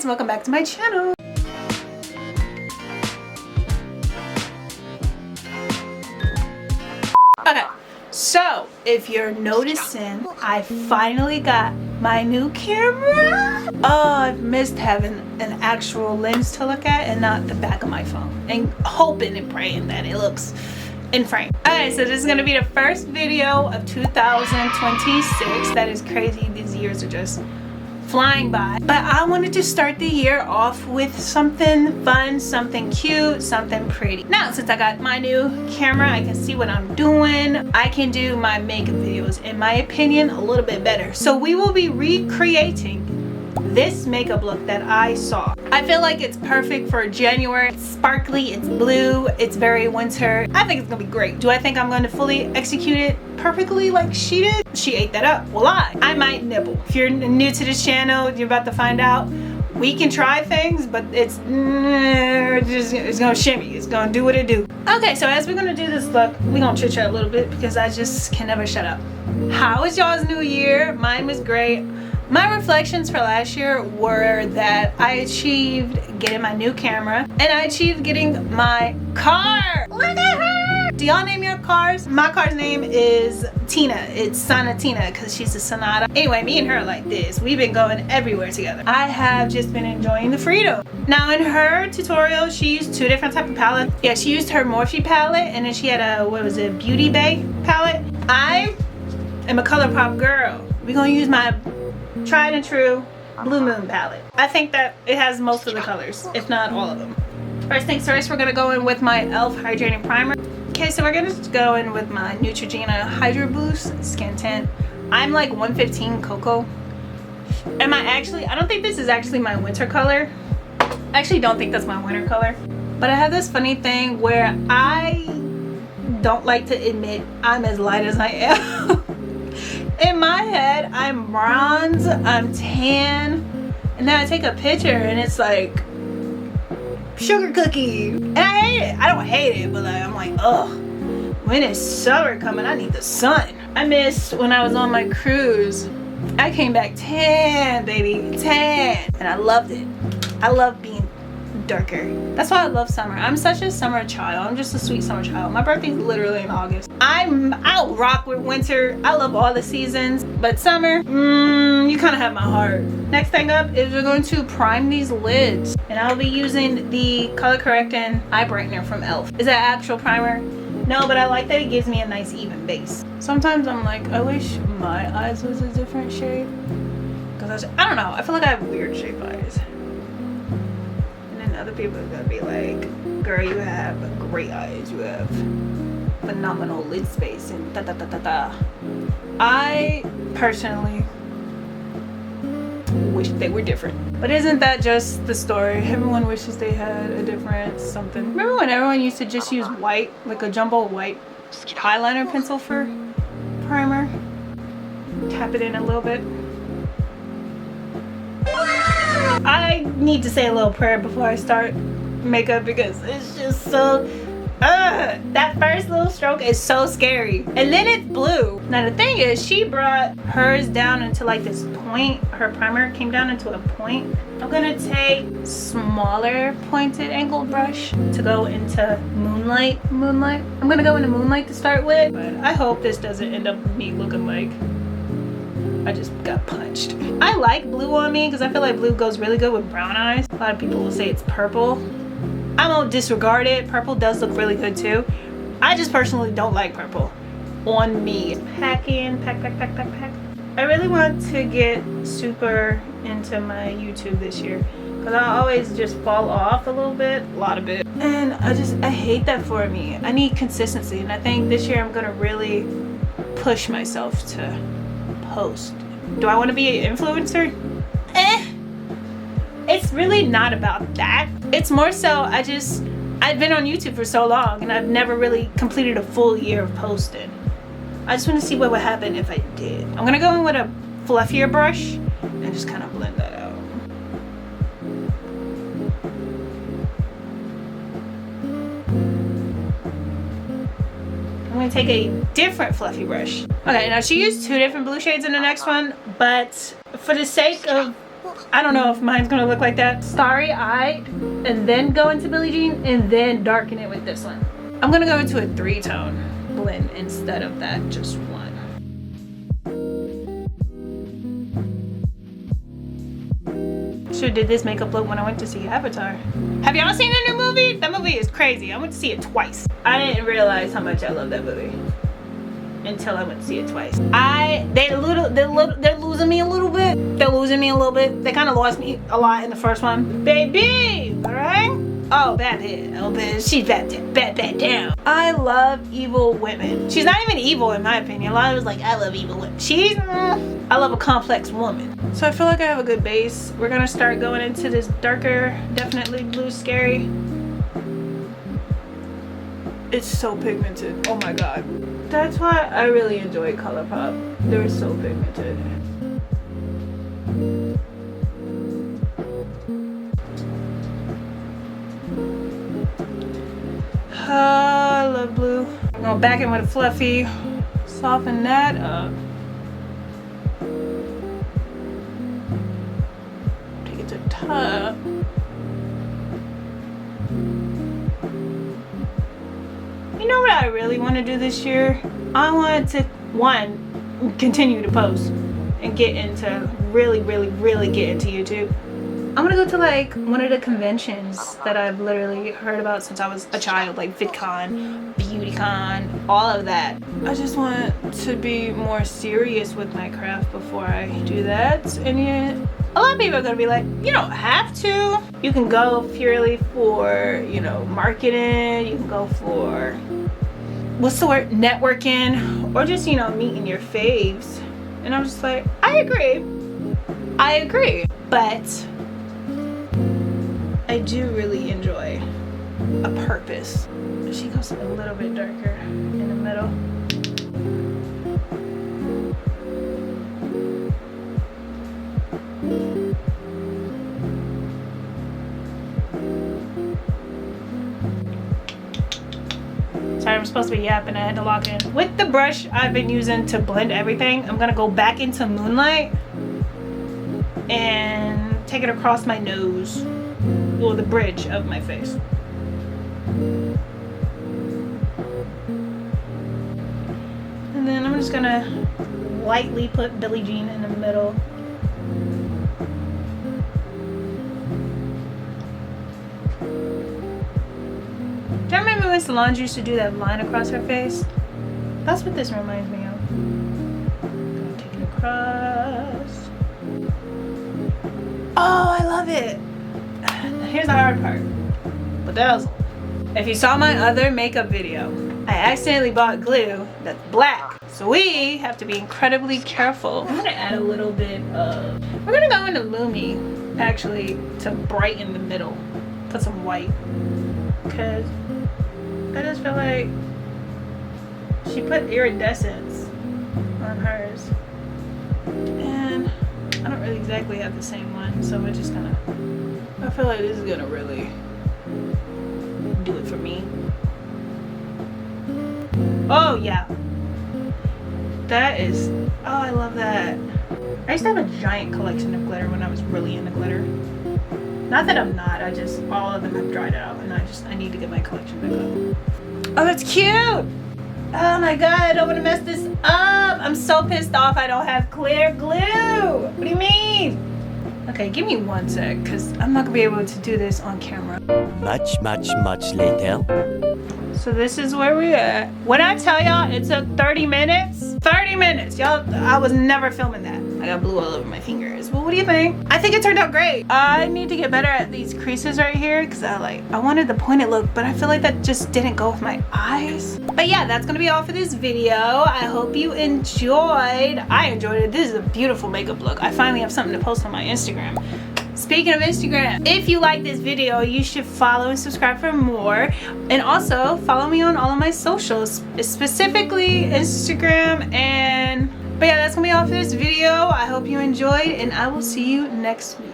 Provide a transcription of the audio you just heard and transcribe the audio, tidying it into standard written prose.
guys, welcome back to my channel. Okay, so if you're noticing, I finally got my new camera. Oh, I've missed having an actual lens to look at and not the back of my phone, and hoping and praying that it looks in frame. Alright, so this is gonna be the first video of 2026. That is crazy, these years are just flying by. But I wanted to start the year off with something fun, something cute, something pretty. Now, since I got my new camera, I can see what I'm doing. I can do my makeup videos, in my opinion, a little bit better. So we will be recreating this makeup look that I saw. I feel like it's perfect for January. It's sparkly, it's blue, it's very winter. I think it's gonna be great. Do I think I'm going to fully execute it perfectly like she did? She ate that up. Well, I might nibble. If you're new to this channel, you're about to find out. We can try things, but it's gonna shimmy. It's gonna do what it do. Okay, so as we're gonna do this look, we're gonna chit chat a little bit because I just can never shut up. How was y'all's new year? Mine was great. My reflections for last year were that I achieved getting my new camera and I achieved getting my car. Look at her! Do y'all name your cars? My car's name is Tina. It's Tina because she's a Sonata. Anyway, me and her are like this. We've been going everywhere together. I have just been enjoying the freedom. Now in her tutorial, she used two different type of palettes. Yeah, she used her Morphe palette and then she had a, what was it, Beauty Bay palette. I am a ColourPop girl. We're gonna use my tried and true Blue Moon palette. I think that it has most of the colors, if not all of them. First things first, we're gonna go in with my e.l.f. hydrating primer. Okay, so we're gonna go in with my Neutrogena Hydro Boost Skin Tint. I'm like 115 Cocoa. Am I actually, I don't think this is actually my winter color. I actually don't think that's my winter color. But I have this funny thing where I don't like to admit I'm as light as I am. In my head, I'm bronze, I'm tan, and then I take a picture and it's like sugar cookie. And I hate it. I don't hate it, but I'm like, ugh, when is summer coming? I need the sun. I missed when I was on my cruise. I came back tan, baby, tan. And I loved it. I love being darker. That's why I love summer. I'm such a summer child. I'm just a sweet summer child. My birthday's literally in August. I'll rock with winter. I love all the seasons, but summer, you kind of have my heart. Next thing up is we're going to prime these lids, and I'll be using the color correcting eye brightener from e.l.f. Is that actual primer? No, but I like that it gives me a nice even base. Sometimes I'm like, I wish my eyes was a different shape, because I don't know, I feel like I have weird shape eyes. Other people are gonna be like, girl, you have great eyes, you have phenomenal lid space and da da da da da. I personally wish they were different, but isn't that just the story? Everyone wishes they had a different something. Remember when everyone used to just use white, like a jumbo white eyeliner pencil for primer? Tap it in a little bit. I need to say a little prayer before I start makeup because it's just so that first little stroke is so scary, and then it's blue. Now the thing is, she brought hers down into like this point. Her primer came down into a point. I'm gonna take smaller pointed angled brush to go into moonlight. I'm gonna go into moonlight to start with, but I hope this doesn't end up me looking like I just got punched. I like blue on me because I feel like blue goes really good with brown eyes. A lot of people will say it's purple. I won't disregard it. Purple does look really good too. I just personally don't like purple on me. Pack. I really want to get super into my YouTube this year because I always just fall off a little bit, a lot of it. And I hate that for me. I need consistency, and I think this year I'm gonna really push myself to post. Do I want to be an influencer? It's really not about that. It's more so I've been on YouTube for so long and I've never really completed a full year of posting. I just want to see what would happen if I did. I'm gonna go in with a fluffier brush and just kind of blend that out. I'm gonna take a different fluffy brush. Okay, now she used two different blue shades in the next one, but for the sake of I don't know if mine's gonna look like that. Starry-eyed, and then go into Billie Jean, and then darken it with this one. I'm gonna go into a 3-tone blend instead of that just one. Should've did this makeup look when I went to see Avatar. Have y'all seen the new movie? That movie is crazy. I went to see it twice. I didn't realize how much I love that movie until I went to see it twice. They're losing me a little bit. They're losing me a little bit. They kind of lost me a lot in the first one. Baby, all right? Oh, bad hit. Oh, bitch. She's bad down. I love evil women. She's not even evil in my opinion. A lot of us like, I love evil women. I love a complex woman. So I feel like I have a good base. We're gonna start going into this darker, definitely blue scary. It's so pigmented. Oh my god. That's why I really enjoy ColourPop. They're so pigmented. I love blue. I'm going back in with a fluffy. Soften that up. Take it to the top. You know what I really want to do this year? I want to, one, continue to post and get into, really get into YouTube. I'm gonna go to like one of the conventions that I've literally heard about since I was a child, like VidCon, BeautyCon, all of that. I just want to be more serious with my craft before I do that. And yet, a lot of people are gonna be like, you don't have to. You can go purely for, you know, marketing. You can go for, what's the word, networking, or just, you know, meeting your faves. And I'm just like, I agree, but I do really enjoy a purpose. She goes a little bit darker in the middle. Sorry, I'm supposed to be yapping. I had to lock in. With the brush I've been using to blend everything, I'm gonna go back into Moonlight and take it across my nose, or the bridge of my face. And then I'm just gonna lightly put Billie Jean in the middle. Do you remember when Solange used to do that line across her face? That's what this reminds me of. Gonna take it across. Oh, I love it. Here's the hard part. Bedazzle. If you saw my other makeup video, I accidentally bought glue that's black. So we have to be incredibly careful. I'm gonna add a little bit of, we're gonna go into Lumi actually to brighten the middle. Put some white. Because I just feel like she put iridescence on hers. And I don't really exactly have the same one, so we're just gonna, I feel like this is gonna really do it for me. Oh yeah. That is, oh, I love that. I used to have a giant collection of glitter when I was really into glitter. Not that I'm not, I just, all of them have dried out and I need to get my collection back up. Oh, that's cute! Oh my god, I don't want to mess this up. I'm so pissed off I don't have clear glue. What do you mean? Okay, give me 1 sec, because I'm not gonna be able to do this on camera. Much later. So this is where we're at. When I tell y'all it took 30 minutes, 30 minutes, y'all, I was never filming that. I got blue all over my fingers. Well, what do you think? I think it turned out great. I need to get better at these creases right here because I wanted the pointed look, but I feel like that just didn't go with my eyes. But yeah, that's gonna be all for this video. I hope you enjoyed. I enjoyed it. This is a beautiful makeup look. I finally have something to post on my Instagram. Speaking of Instagram, if you like this video, you should follow and subscribe for more. And also follow me on all of my socials, specifically Instagram. But yeah, that's gonna be all for this video. I hope you enjoyed and I will see you next week.